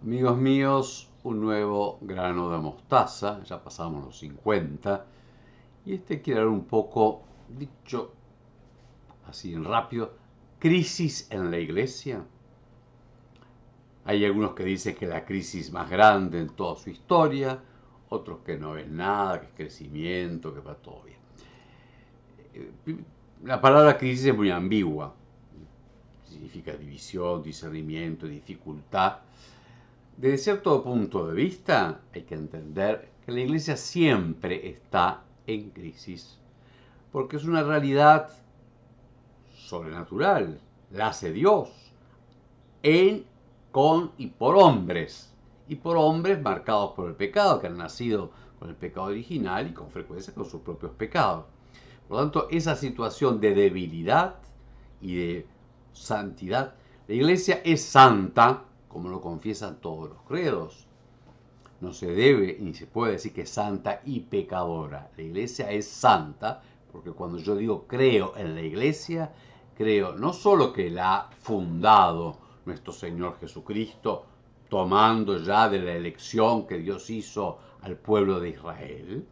Amigos míos, un nuevo grano de mostaza, ya pasamos los 50, y quiere dar un poco, dicho así en rápido, crisis en la iglesia. Hay algunos que dicen que es la crisis más grande en toda su historia, otros que no es nada, que es crecimiento, que va todo bien. La palabra crisis es muy ambigua, significa división, discernimiento, dificultad. Desde cierto punto de vista, hay que entender que la iglesia siempre está en crisis, porque es una realidad sobrenatural, la hace Dios, en, con y por hombres marcados por el pecado, que han nacido con el pecado original y con frecuencia con sus propios pecados. Por lo tanto, esa situación de debilidad y de santidad, la iglesia es santa, como lo confiesan todos los credos. No se debe ni se puede decir que es santa y pecadora. La iglesia es santa porque cuando yo digo creo en la iglesia, creo no solo que la ha fundado nuestro Señor Jesucristo, tomando ya de la elección que Dios hizo al pueblo de Israel,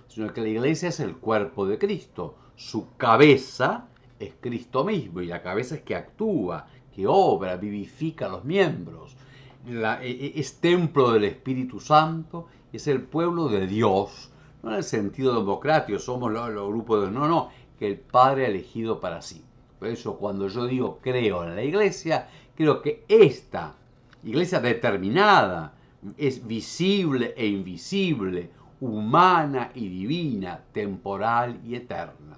sino que la iglesia es el cuerpo de Cristo. Su cabeza es Cristo mismo y la cabeza es que actúa, que obra, vivifica a los miembros. Es templo del Espíritu Santo, es el pueblo de Dios, no en el sentido democrático, somos los grupos de... No, que el Padre ha elegido para sí. Por eso cuando yo digo creo en la iglesia, creo que esta iglesia determinada es visible e invisible, humana y divina, temporal y eterna.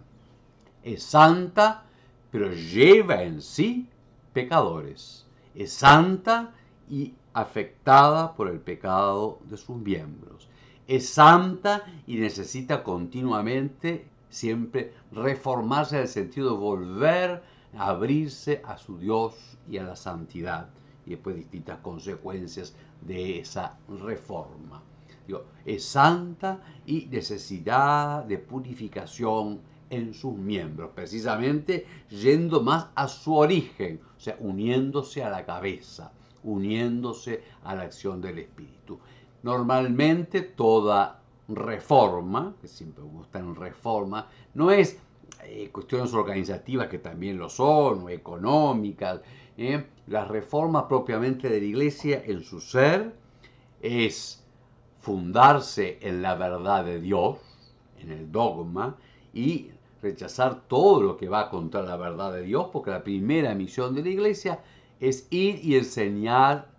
Es santa, pero lleva en sí pecadores. Es santa y afectada por el pecado de sus miembros. Es santa y necesita continuamente, siempre, reformarse en el sentido de volver a abrirse a su Dios y a la santidad. Y después distintas consecuencias de esa reforma. Es santa y necesidad de purificación en sus miembros, precisamente yendo más a su origen, o sea, uniéndose a la cabeza, uniéndose a la acción del Espíritu. Normalmente toda reforma, que siempre uno está en reforma, no es cuestiones organizativas que también lo son, o económicas. La reforma propiamente de la iglesia en su ser es fundarse en la verdad de Dios, en el dogma, y rechazar todo lo que va contra la verdad de Dios, porque la primera misión de la iglesia es ir y enseñar,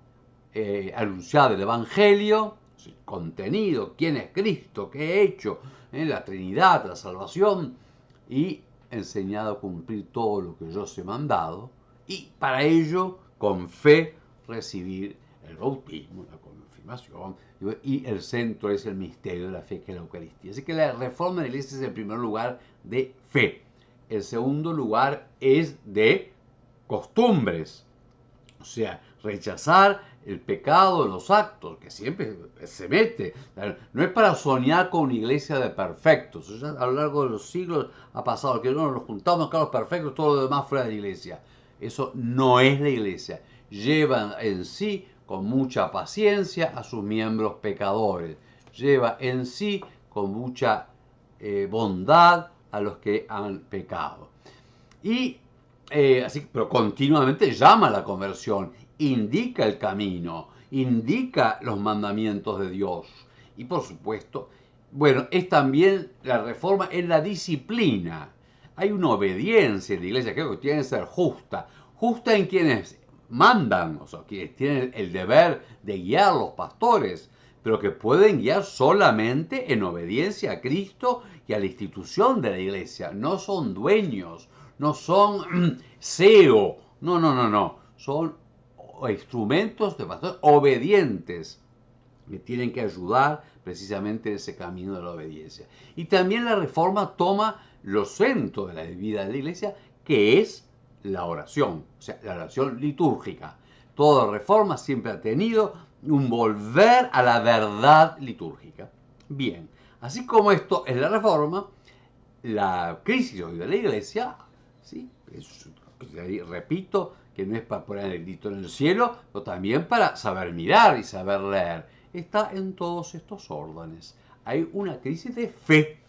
anunciar el Evangelio, el contenido, quién es Cristo, qué ha hecho, la Trinidad, la salvación, y enseñado a cumplir todo lo que yo os he mandado, y para ello, con fe, recibir el bautismo, la confirmación, y el centro es el misterio de la fe, que es la Eucaristía. Así que la reforma de la iglesia es el primer lugar de fe. El segundo lugar es de costumbres, o sea, rechazar el pecado de los actos, que siempre se mete. No es para soñar con una iglesia de perfectos. Eso ya a lo largo de los siglos ha pasado, que no nos juntamos acá los perfectos, todo lo demás fuera de la iglesia. Eso no es la iglesia. Llevan en sí con mucha paciencia a sus miembros pecadores. Lleva en sí con mucha bondad a los que han pecado. Y así, pero continuamente llama a la conversión, indica el camino, indica los mandamientos de Dios. Y por supuesto, bueno, es también la reforma en la disciplina. Hay una obediencia en la iglesia, creo que tiene que ser justa. Justa en quienes mandan, o sea, quienes tienen el deber de guiar los pastores, pero que pueden guiar solamente en obediencia a Cristo y a la institución de la iglesia. No son dueños, no son CEO, no, son instrumentos de pastores obedientes que tienen que ayudar precisamente en ese camino de la obediencia. Y también la reforma toma los centros de la vida de la iglesia, que es la oración, o sea, la oración litúrgica. Toda reforma siempre ha tenido un volver a la verdad litúrgica. Bien, así como esto es la reforma, la crisis hoy de la iglesia, ¿sí? Repito, que no es para poner el grito en el cielo, pero también para saber mirar y saber leer. Está en todos estos órdenes. Hay una crisis de fe,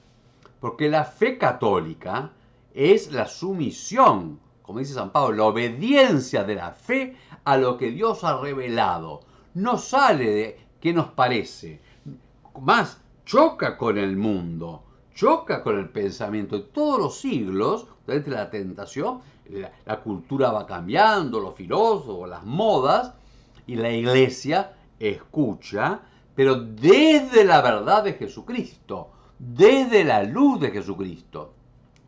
porque la fe católica es la sumisión, como dice San Pablo, la obediencia de la fe a lo que Dios ha revelado. No sale de qué nos parece, más choca con el mundo, choca con el pensamiento. De todos los siglos, durante la tentación, la cultura va cambiando, los filósofos, las modas, y la iglesia escucha, pero desde la verdad de Jesucristo, desde la luz de Jesucristo.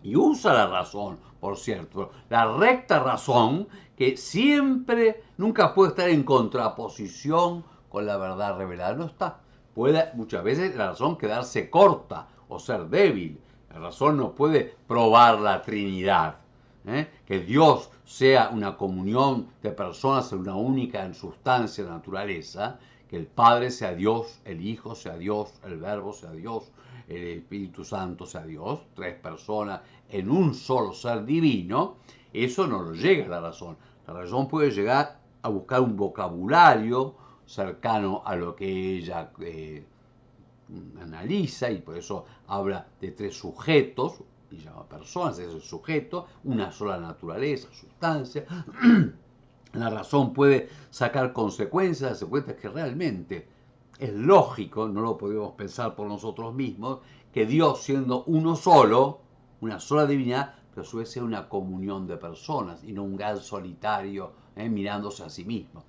Y usa la razón, por cierto, la recta razón, que siempre, nunca puede estar en contraposición con la verdad revelada. No está. Puede muchas veces la razón quedarse corta o ser débil. La razón no puede probar la Trinidad. Que Dios sea una comunión de personas en una única en sustancia, naturaleza, que el Padre sea Dios, el Hijo sea Dios, el Verbo sea Dios, el Espíritu Santo sea Dios, tres personas en un solo ser divino. Eso no lo llega a la razón. La razón puede llegar a buscar un vocabulario cercano a lo que ella analiza, y por eso habla de tres sujetos, y llama personas, es el sujeto, una sola naturaleza, sustancia. La razón puede sacar consecuencias, darse cuenta que realmente es lógico, no lo podemos pensar por nosotros mismos, que Dios, siendo uno solo, una sola divinidad, pero a su vez sea una comunión de personas y no un gran solitario mirándose a sí mismo.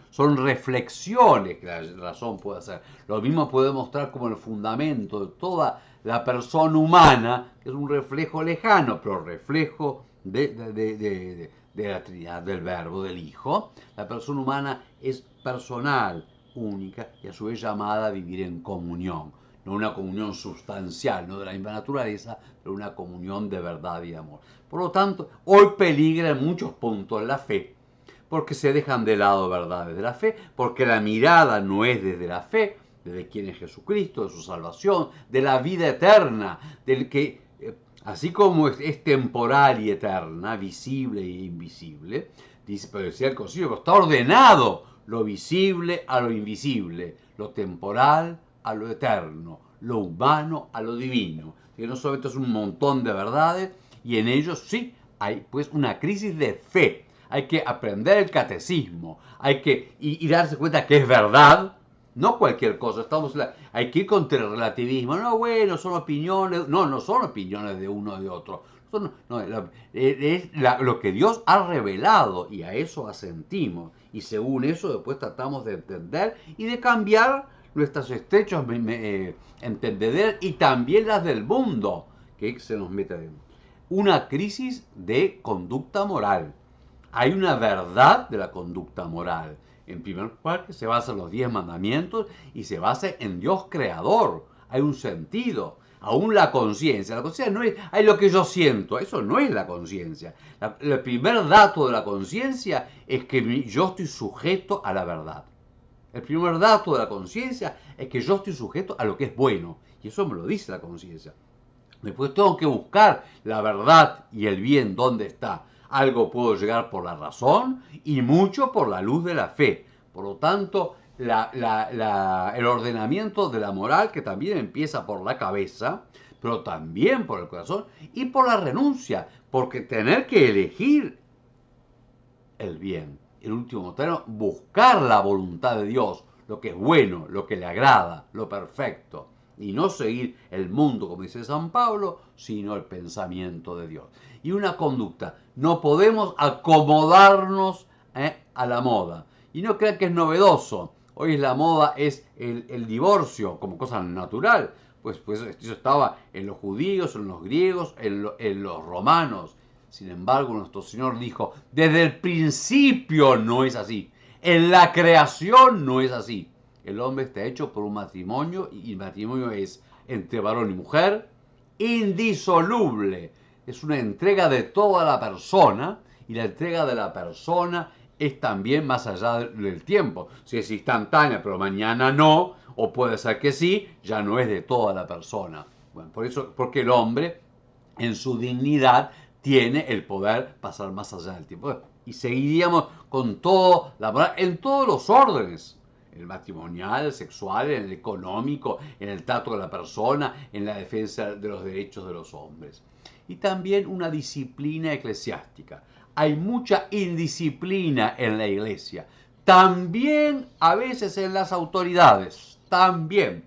Son reflexiones que la razón puede hacer. Lo mismo puede mostrar como el fundamento de toda la persona humana, que es un reflejo lejano, pero reflejo de la Trinidad, del Verbo, del Hijo. La persona humana es personal, única, y a su vez llamada a vivir en comunión. No una comunión sustancial, no de la misma naturaleza, pero una comunión de verdad y de amor. Por lo tanto, hoy peligra en muchos puntos la fe, porque se dejan de lado verdades de la fe, porque la mirada no es desde la fe, desde quién es Jesucristo, de su salvación, de la vida eterna, del que, así como es temporal y eterna, visible e invisible, dice, pero decía el concilio, que está ordenado lo visible a lo invisible, lo temporal a lo eterno, lo humano a lo divino. Que no solamente es un montón de verdades, y en ellos sí hay pues una crisis de fe. Hay que aprender el catecismo, hay que y darse cuenta que es verdad, no cualquier cosa. Hay que ir contra el relativismo. No, bueno, son opiniones. No, no son opiniones de uno o de otro. Es lo que Dios ha revelado, y a eso asentimos. Y según eso después tratamos de entender y de cambiar nuestras estrechos entender, y también las del mundo que se nos mete adentro. Una crisis de conducta moral. Hay una verdad de la conducta moral. En primer lugar, que se basa en los 10 mandamientos y se basa en Dios creador. Hay un sentido. Aún la conciencia. La conciencia no es, hay lo que yo siento. Eso no es la conciencia. El primer dato de la conciencia es que yo estoy sujeto a la verdad. El primer dato de la conciencia es que yo estoy sujeto a lo que es bueno. Y eso me lo dice la conciencia. Después tengo que buscar la verdad y el bien dónde está. Algo puedo llegar por la razón y mucho por la luz de la fe. Por lo tanto, el ordenamiento de la moral, que también empieza por la cabeza, pero también por el corazón y por la renuncia, porque tener que elegir el bien, el último término, buscar la voluntad de Dios, lo que es bueno, lo que le agrada, lo perfecto, y no seguir el mundo, como dice San Pablo, sino el pensamiento de Dios. Y una conducta, no podemos acomodarnos a la moda. Y no crean que es novedoso. Hoy la moda es el divorcio como cosa natural. Pues eso estaba en los judíos, en los griegos, en los romanos. Sin embargo, nuestro Señor dijo, desde el principio no es así. En la creación no es así. El hombre está hecho por un matrimonio, y el matrimonio es entre varón y mujer, indisoluble. Es una entrega de toda la persona, y la entrega de la persona es también más allá del tiempo. Si es instantánea, pero mañana no, o puede ser que sí, ya no es de toda la persona. Bueno, por eso, porque el hombre, en su dignidad, tiene el poder pasar más allá del tiempo. Y seguiríamos con todo la moral en todos los órdenes. En el matrimonial, el sexual, en el económico, en el trato con la persona, en la defensa de los derechos de los hombres. Y también una disciplina eclesiástica. Hay mucha indisciplina en la iglesia. También a veces en las autoridades. También.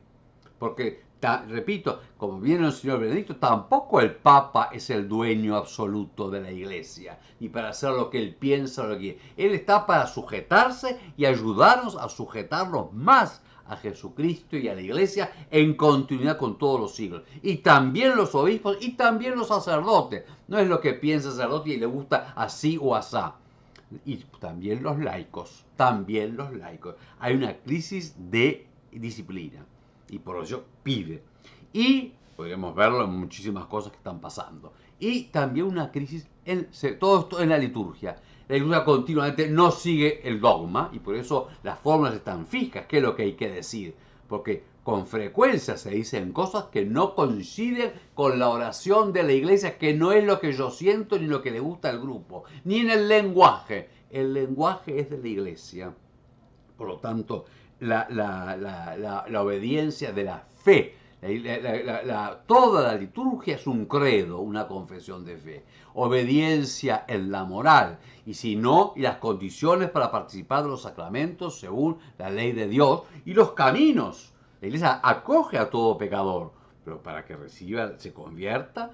Porque, repito, como viene el señor Benedicto, tampoco el Papa es el dueño absoluto de la iglesia, ni para hacer lo que él piensa o lo que quiere. Él está para sujetarse y ayudarnos a sujetarnos más a Jesucristo y a la iglesia en continuidad con todos los siglos. Y también los obispos y también los sacerdotes. No es lo que piensa el sacerdote y le gusta así o asá. Y también los laicos, también los laicos. Hay una crisis de disciplina y por ello pide. Y podríamos verlo en muchísimas cosas que están pasando. Y también una crisis en todo esto en la liturgia. La liturgia continuamente no sigue el dogma y por eso las fórmulas están fijas, que es lo que hay que decir. Porque con frecuencia se dicen cosas que no coinciden con la oración de la iglesia, que no es lo que yo siento ni lo que le gusta al grupo, ni en el lenguaje. El lenguaje es de la iglesia. Por lo tanto, la obediencia de la fe, toda la liturgia es un credo, una confesión de fe. Obediencia en la moral, y si no, y las condiciones para participar de los sacramentos según la ley de Dios y los caminos. La iglesia acoge a todo pecador, pero para que reciba, se convierta,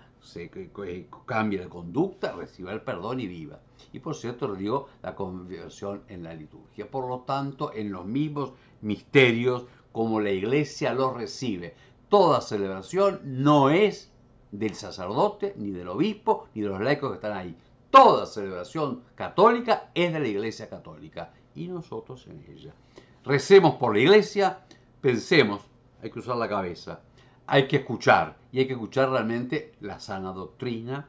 cambie de conducta, reciba el perdón y viva. Y por cierto, le digo, la conversión en la liturgia. Por lo tanto, en los mismos misterios, como la iglesia los recibe, toda celebración no es del sacerdote, ni del obispo, ni de los laicos que están ahí. Toda celebración católica es de la iglesia católica y nosotros en ella. Recemos por la iglesia, pensemos, hay que usar la cabeza, hay que escuchar, y hay que escuchar realmente la sana doctrina,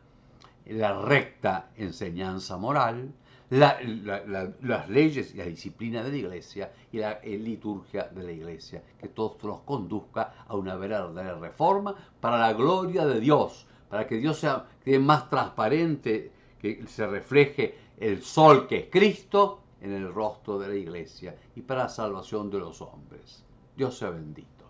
la recta enseñanza moral, las leyes y la disciplina de la iglesia y la liturgia de la iglesia, que todo esto nos conduzca a una verdadera reforma para la gloria de Dios, para que Dios sea más transparente, que se refleje el sol que es Cristo en el rostro de la iglesia y para la salvación de los hombres. Dios sea bendito.